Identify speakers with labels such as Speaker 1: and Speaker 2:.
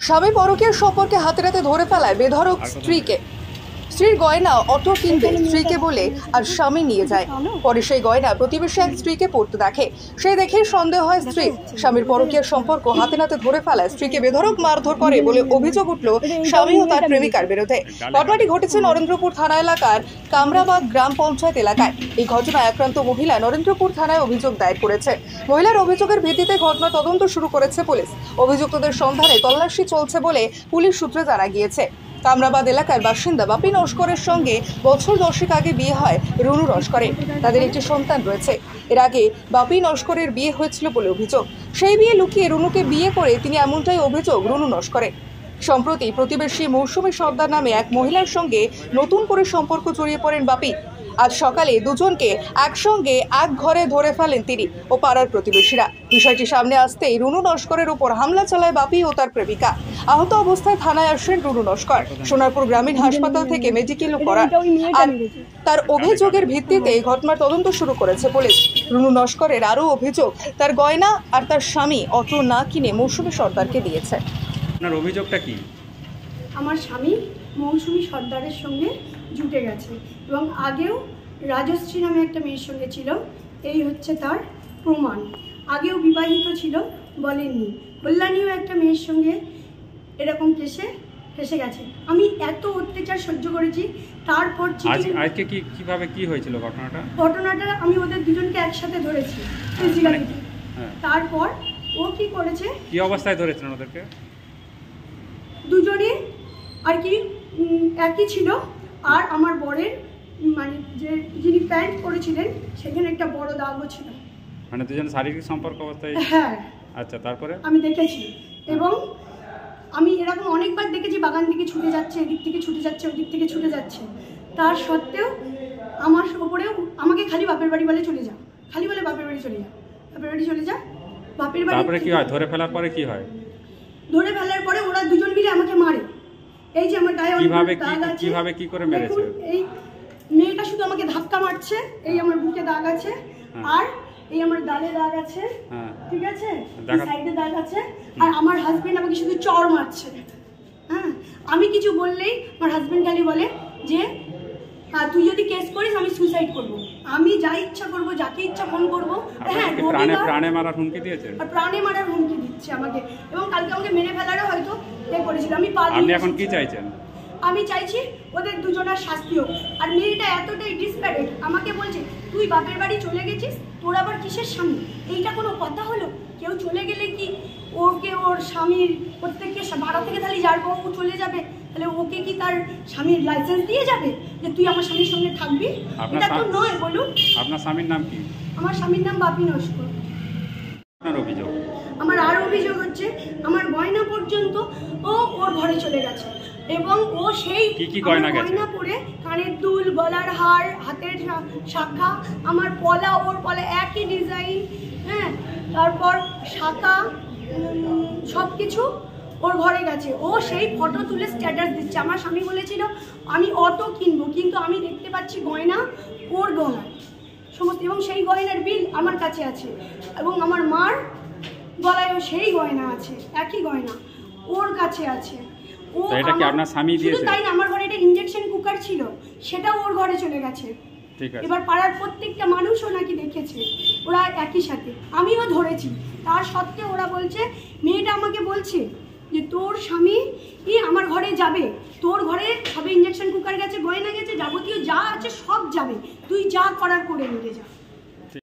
Speaker 1: স্বামী পরকীয়ার সম্পর্কে হাতে নাতে ধরে ফেলায় বেধড়ক স্ত্রীকে। স্ত্রীর গয়না অটো কিনবে স্ত্রীকে বলে আর স্বামী নিয়ে যায়। পরে সেই গয়না প্রতিবেশী এক স্ত্রীকে পড়তে দেখে। সেই দেখে সন্দেহ হয় স্ত্রী। স্বামীর পরকীয়ার সম্পর্ক হাতে নাতে ধরে ফেলায় স্ত্রীকে বেধড়ক মারধর করে বলে অভিযোগ উঠল স্বামী ও তার প্রেমিকার বিরুদ্ধে। ঘটনাটি ঘটেছে নরেন্দ্রপুর থানা এলাকার কামরাবাদ গ্রাম পঞ্চায়েত এলাকায়। এই ঘটনায় আক্রান্ত মহিলা নরেন্দ্রপুর থানায় অভিযোগ দায়ের করেছে। মহিলার অভিযোগের ভিত্তিতে ঘটনা তদন্ত শুরু করেছে পুলিশ। অভিযুক্তদের সন্ধানে তল্লাশি চলছে বলে পুলিশ সূত্রে জানা গিয়েছে। কামরাবাদ এলাকার বাসিন্দা বাপি নস্করের সঙ্গে বছর 10 আগে বিয়ে হয় রুনু নস্করের। তাদের একটি সন্তান রয়েছে। এর আগে বাপি নস্করের বিয়ে হয়েছিল বলে অভিযোগ। সেই বিয়ে লুকিয়ে রুনুকে বিয়ে করে তিনি এমনটাই অভিযোগ রুনু নস্করের। সম্প্রতি প্রতিবেশী মৌসুমী সর্দার নামে এক মহিলার সঙ্গে নতুন করে সম্পর্ক জড়িয়ে পড়েন বাপি। আজ সকালে দুজনকে একসঙ্গে এক ঘরে ধরে ফেলেন তিনি ও পাড়ার প্রতিবেশীরা। বিষয়টি সামনে আসতেই রুনু নস্করের উপর হামলা চালায় বাপি ও তার প্রেমিকা। আহত অবস্থায় থানায় আসেন রুনু নস্কর। সোনারপুর গ্রামীণ হাসপাতাল থেকে মেডিকেলও করা। আর তার অভিযোগের ভিত্তিতে ঘটনার তদন্ত শুরু করেছে পুলিশ। রুনু নস্করের আরও অভিযোগ, তার গয়না আর তার স্বামী অটো না কিনে মৌসুমী সর্দারকে দিয়েছে।
Speaker 2: আপনার অভিযোগটা কি?
Speaker 3: আমার স্বামী মৌসুমী সর্দারের সঙ্গে জুটে গেছে এবং আগেও রাজশ্রী নামে একটা মেয়ের সঙ্গে ছিল। এই হচ্ছে তার প্রমাণ। আগেও বিবাহিত ছিল, বলেননি। কল্যাণীও একটা মেয়ের সঙ্গে এরকম ফেসে গেছে। আমি এত অত্যাচার সহ্য করেছি। তারপর
Speaker 2: আজকে কিভাবে কি হয়েছিল ঘটনাটা
Speaker 3: আমি ওদের দুজনকে একসাথে ধরেছি ফিজিক্যালি। তারপর ও কি করেছে,
Speaker 2: কি অবস্থায় ধরেছিলেন ওদেরকে?
Speaker 3: দুজনে আর কি একই ছিল। আর আমার বরের মানে যিনি প্যান্ট পরেছিলেন সেখানে একটা বড় দাগও ছিল।
Speaker 2: মানে দুজন শারীরিক সম্পর্ক অবস্থায়?
Speaker 3: হ্যাঁ।
Speaker 2: আচ্ছা, তারপরে আমি
Speaker 3: দেখেছি এবং আমি এরকম অনেকবার দেখেছি, বাগান থেকে ছুটে যাচ্ছে, এদিক থেকে ছুটে যাচ্ছে, ওদিক থেকে ছুটে যাচ্ছে। তার সত্ত্বেও আমার উপরেও আমাকে খালি বাপের বাড়ি বলে চলে যা, খালি বলে বাপের বাড়ি চলে যা, বাপের বাড়ি চলে যা, বাপের বাড়ি।
Speaker 2: তারপরে কি হয়? ধরে ফেলার পরে কি হয়?
Speaker 3: ধরে ফেলার পরে ওরা দুজন মিলে আমাকে মারে। এই যে আমার গায়ে
Speaker 2: কিভাবে কি করে মেরেছে?
Speaker 3: এই মেয়েটা শুধু আমাকে ধাক্কা মারছে, এই আমার বুকে দাগ আছে, আর এই আমার গালে দাগ আছে, ঠিক আছে, এই সাইডে দাগ আছে। আর আমার হাজবেন্ড আমাকে শুধু চড় মারছে। হ্যাঁ, আমি কিছু বললেই আমার হাজবেন্ড খালি বলে যে তুই যদি কেস করিস আমি সুইসাইড করব, আমি যা ইচ্ছা করব, যাকে ইচ্ছা ফোন করব। হ্যাঁ,
Speaker 2: প্রাণে মারার হুমকি দিয়েছে।
Speaker 3: আর প্রাণে মারার হুমকি দিচ্ছে আমাকে, এবং কালকে আমাকে মেরে ফেলারও হয়তো করেছিল।
Speaker 2: আপনি এখন কি চাইছেন?
Speaker 3: আমি চাইছি ওদের দুজনের শাস্তি হোক। আর মেয়েটা এতটাই ডিসপ্যারেট, আমাকে বলছে তুই বাপের বাড়ি চলে গেছিস, তোর আবার কিসের স্বামী? এইটা কোনো কথা হলো? কেউ চলে গেলে কি ওকে ওর স্বামীর প্রত্যেককে ভাড়া থেকে তাহলে যার বউ চলে যাবে, তাহলে ওকে কি তার স্বামীর লাইসেন্স দিয়ে যাবে যে তুই আমার স্বামীর সঙ্গে থাকবি? এটা তো নয়, বলুন।
Speaker 2: আপনার স্বামীর নাম কি?
Speaker 3: আমার স্বামীর নাম বাপি নস্কর।
Speaker 2: আপনার অভিযোগ?
Speaker 3: আমার আর অভিযোগ হচ্ছে আমার গয়না পর্যন্ত ওর ঘরে চলে গেছে, এবং ও সেই গয়না পরে কানের দুল, গলার হার, হাতের শাখা, আমার পলা, ওর পলা একই ডিজাইন, হ্যাঁ, তারপর শাখা, সব কিছু ওর ঘরে গেছে। ও সেই ফটো তুলে স্ট্যাটাস দিচ্ছে। আমার স্বামী বলেছিল আমি অটো কিনবো, কিন্তু আমি দেখতে পাচ্ছি গয়না ওর গলায় সমস্ত, এবং সেই গয়নার বিল আমার কাছে আছে, এবং আমার মার গলায়ও সেই গয়না আছে, একই গয়না ওর কাছে আছে।
Speaker 2: এটা কি আপনার স্বামী দিয়েছে?
Speaker 3: তাই না, আমার ঘরে একটা ইনজেকশন কুকার ছিল, সেটাও ওর ঘরে চলে গেছে। এবার পাড়ার প্রত্যেকটা মানুষও নাকি দেখেছে, ওরা একই সাথে। আমিও ধরেছি, তার সত্ত্বেও ওরা বলছে, মেয়েটা আমাকে বলছে যে তোর স্বামী আমার ঘরে যাবে, তোর ঘরে সবে ইনজেকশন কুকার গেছে, গয়না গেছে, যাবতীয় যা আছে সব যাবে, তুই যা করার করে নিয়ে যা।